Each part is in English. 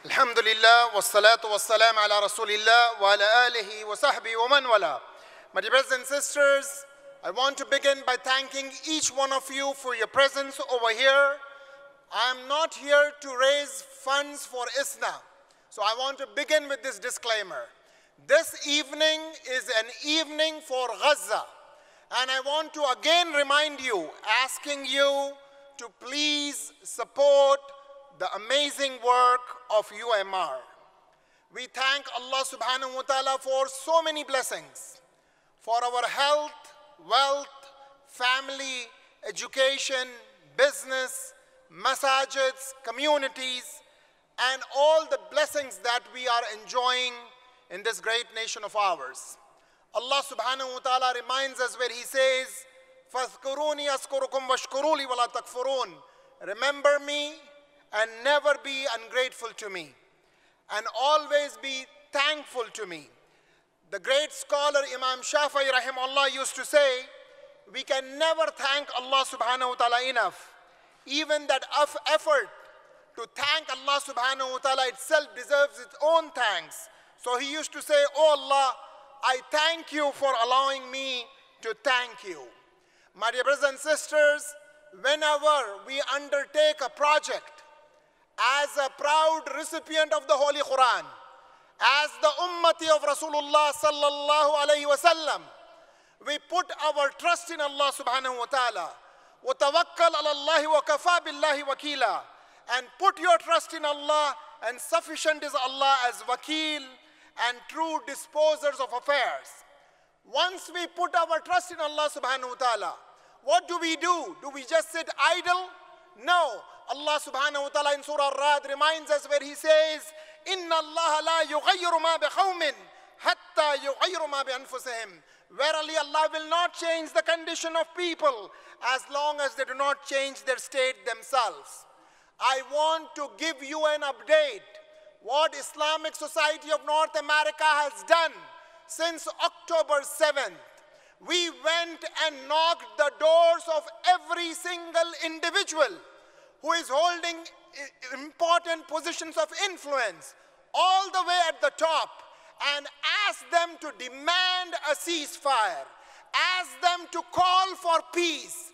Alhamdulillah, wassalatu wassalam ala rasulillah wa ala alihi wa sahbihi wa man wala. My dear brothers and sisters, I want to begin by thanking each one of you for your presence over here. I am not here to raise funds for ISNA, so I want to begin with this disclaimer. This evening is an evening for Gaza, and I want to again remind you, asking you to please support the amazing work of UMR. We thank Allah subhanahu wa ta'ala for so many blessings, for our health, wealth, family, education, business, masajids, communities, and all the blessings that we are enjoying in this great nation of ours. Allah subhanahu wa ta'ala reminds us where He says, فَاذْكُرُونِي أَذْكُرُكُمْ وَاشْكُرُوا لِي وَلَا تَكْفُرُونَ. Remember me and never be ungrateful to me, and always be thankful to me. The great scholar Imam Shafi'i rahimahullah used to say, we can never thank Allah subhanahu wa ta'ala enough. Even that effort to thank Allah subhanahu wa ta'ala itself deserves its own thanks. So he used to say, oh Allah, I thank you for allowing me to thank you. My dear brothers and sisters, whenever we undertake a project, as a proud recipient of the Holy Quran, as the ummati of Rasulullah sallallahu alayhi wa sallam, we put our trust in Allah subhanahu wa ta'ala. وَتَوَكَّلْ عَلَى اللَّهِ وَكَفَى بِاللَّهِ وَكِيلًا. And put your trust in Allah, and sufficient is Allah as wakil and true disposers of affairs. Once we put our trust in Allah subhanahu wa ta'ala, what do? Do we just sit idle? No. Allah subhanahu wa ta'ala in Surah Ar-Ra'd reminds us where He says, إِنَّ اللَّهَ لَا يُغَيِّرُ مَا بِقَوْمٍ حَتَّى يُغَيِّرُ مَا بِأَنفُسِهِمْ. Verily Allah will not change the condition of people as long as they do not change their state themselves. I want to give you an update what Islamic Society of North America has done since October 7th. We went and knocked the doors of every single individual who is holding important positions of influence, all the way at the top, and asked them to demand a ceasefire, asked them to call for peace,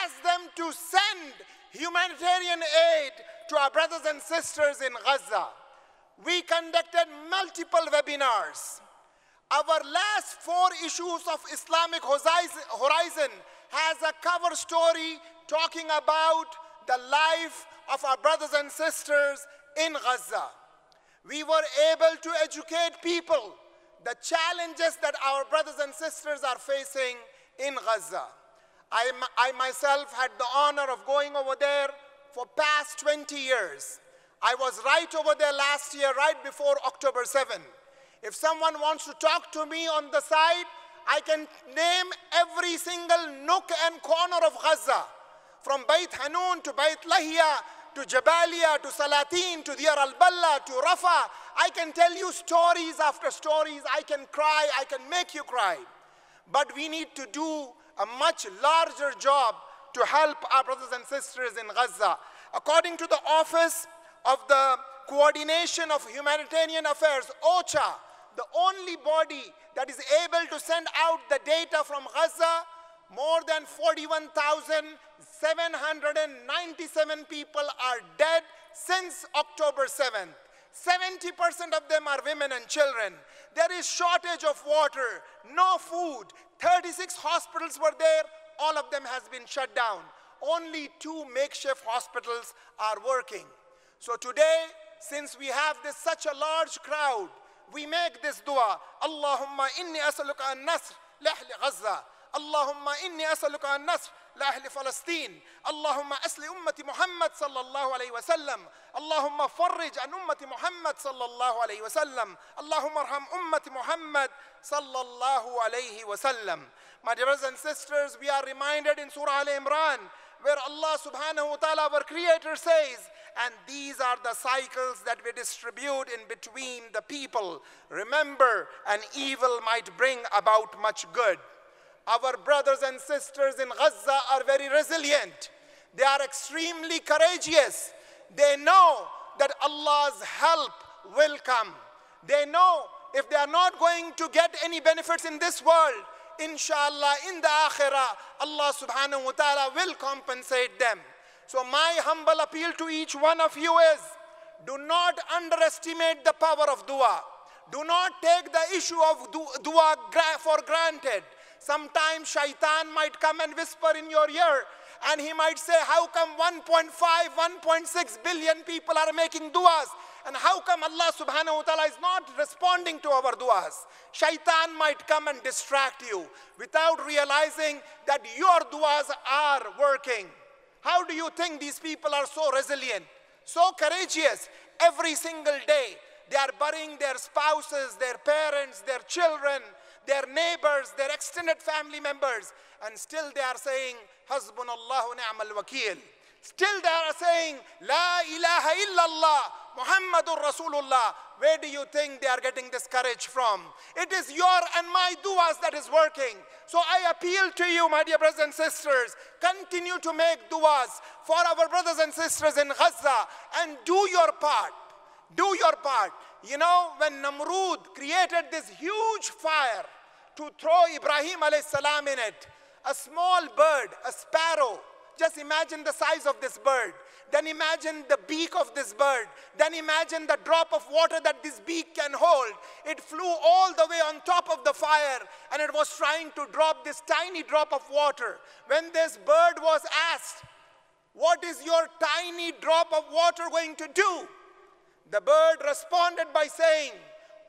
asked them to send humanitarian aid to our brothers and sisters in Gaza. We conducted multiple webinars. Our last 4 issues of Islamic Horizon has a cover story talking about the life of our brothers and sisters in Gaza. We were able to educate people the challenges that our brothers and sisters are facing in Gaza. I myself had the honor of going over there for past 20 years. I was right over there last year, right before October 7. If someone wants to talk to me on the side, I can name every single nook and corner of Gaza, from Bayt Hanun to Bayt Lahia to Jabalia to Salatin to Diyar al-Balla to Rafah. I can tell you stories after stories. I can cry, I can make you cry. But we need to do a much larger job to help our brothers and sisters in Gaza. According to the Office of the Coordination of Humanitarian Affairs, OCHA, the only body that is able to send out the data from Gaza, more than 41,797 people are dead since October 7th. 70% of them are women and children. There is shortage of water, no food. 36 hospitals were there. All of them has been shut down. Only 2 makeshift hospitals are working. So today, since we have such a large crowd, we make this dua. Allahumma inni as'aluka an-nasr li Gaza. Allahumma inni as'aluka an-nasr لأهل فلسطين. اللهم أسل أمة محمد صلى الله عليه وسلم. اللهم فرج عن أمة محمد صلى الله عليه وسلم. اللهم ارحم أمة محمد صلى الله عليه وسلم. My dear brothers and sisters, we are reminded in Surah Al-Imran where Allah subhanahu wa ta'ala, our Creator, says, and these are the cycles that we distribute in between the people. Remember, an evil might bring about much good. Our brothers and sisters in Gaza are very resilient. They are extremely courageous. They know that Allah's help will come. They know if they are not going to get any benefits in this world, inshallah, in the akhirah, Allah subhanahu wa ta'ala will compensate them. So my humble appeal to each one of you is, do not underestimate the power of dua. Do not take the issue of dua for granted. Sometimes shaitan might come and whisper in your ear, and he might say, how come 1.5, 1.6 billion people are making duas? And how come Allah subhanahu wa ta'ala is not responding to our duas? Shaitan might come and distract you without realizing that your duas are working. How do you think these people are so resilient, so courageous? Every single day, they are burying their spouses, their parents, their children, their neighbors, their extended family members, and still they are saying, Hasbunallahu ni'mal wakil. Still they are saying, La ilaha illallah, Muhammadur Rasulullah. Where do you think they are getting this courage from? It is your and my duas that is working. So I appeal to you, my dear brothers and sisters, continue to make duas for our brothers and sisters in Gaza, and do your part. Do your part. You know, when Namrud created this huge fire to throw Ibrahim alayhi salam in it, a small bird, a sparrow, just imagine the size of this bird. Then imagine the beak of this bird. Then imagine the drop of water that this beak can hold. It flew all the way on top of the fire, and it was trying to drop this tiny drop of water. When this bird was asked, what is your tiny drop of water going to do? The bird responded by saying,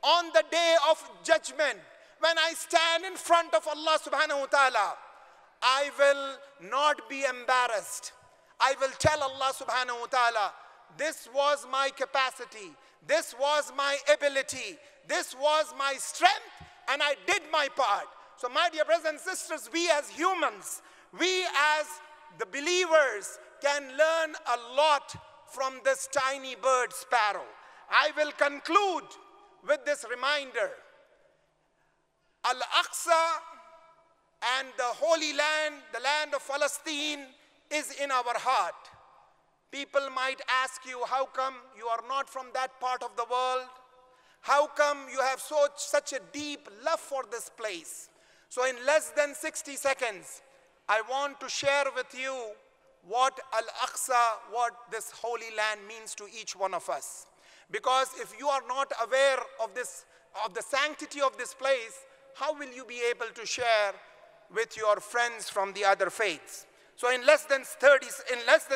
on the day of judgment, when I stand in front of Allah subhanahu wa ta'ala, I will not be embarrassed. I will tell Allah subhanahu wa ta'ala, this was my capacity, this was my ability, this was my strength, and I did my part. So my dear brothers and sisters, we as humans, we as the believers can learn a lot from this tiny bird sparrow. I will conclude with this reminder. Al-Aqsa and the Holy Land, the land of Palestine, is in our heart. People might ask you, how come you are not from that part of the world? How come you have such a deep love for this place? So in less than 60 seconds, I want to share with you what Al-Aqsa, what this Holy Land means to each one of us. Because if you are not aware of the sanctity of this place, how will you be able to share with your friends from the other faiths? So in less than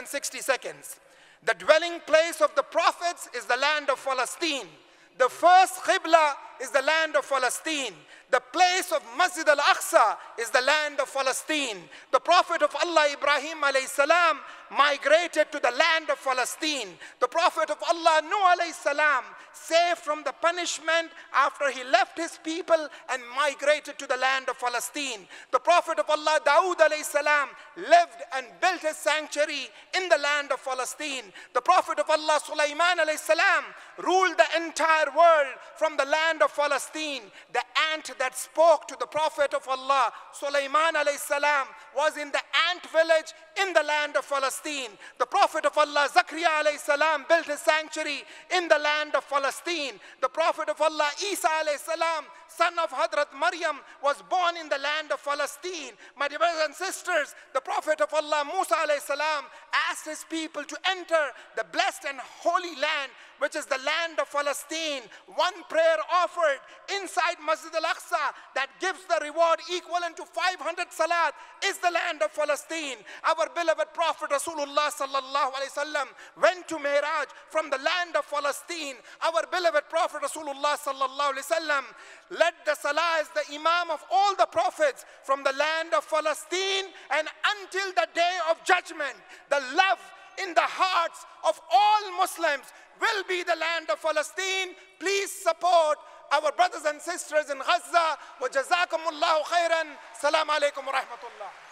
60 seconds, the dwelling place of the prophets is the land of Palestine. The first Qibla is the land of Palestine. The place of Masjid al-Aqsa is the land of Palestine. The Prophet of Allah, Ibrahim alayhi salam, migrated to the land of Palestine. The Prophet of Allah, Nuh alayhi salam, saved from the punishment after he left his people and migrated to the land of Palestine. The Prophet of Allah, Dawood alayhi salam, lived and built his sanctuary in the land of Palestine. The Prophet of Allah, Sulaiman alayhi salam, ruled the entire world from the land of Palestine. The ant that spoke to the Prophet of Allah, Sulaiman alayhi salam, was in the ant village in the land of Palestine. The Prophet of Allah, Zakaria alayhi salam, built his sanctuary in the land of Palestine. The Prophet of Allah, Isa alayhi salam, son of Hadrat Maryam, was born in the land of Palestine. My dear brothers and sisters, the Prophet of Allah, Musa alayhi salam, asked his people to enter the blessed and holy land, which is the land of Palestine. One prayer offered inside Masjid al-Aqsa that gives the reward equivalent to 500 salat is the land of Palestine. Our beloved Prophet Rasulullah sallallahu alaihi wasallam went to Mi'raj from the land of Palestine. Our beloved Prophet Rasulullah sallallahu alaihi wasallam led the salah as the imam of all the prophets from the land of Palestine, and until the day of judgment, the love in the hearts of all Muslims will be the land of Palestine. Please support our brothers and sisters in Gaza. Wa jazakumullahu khairan. Assalamu alaikum wa rahmatullah.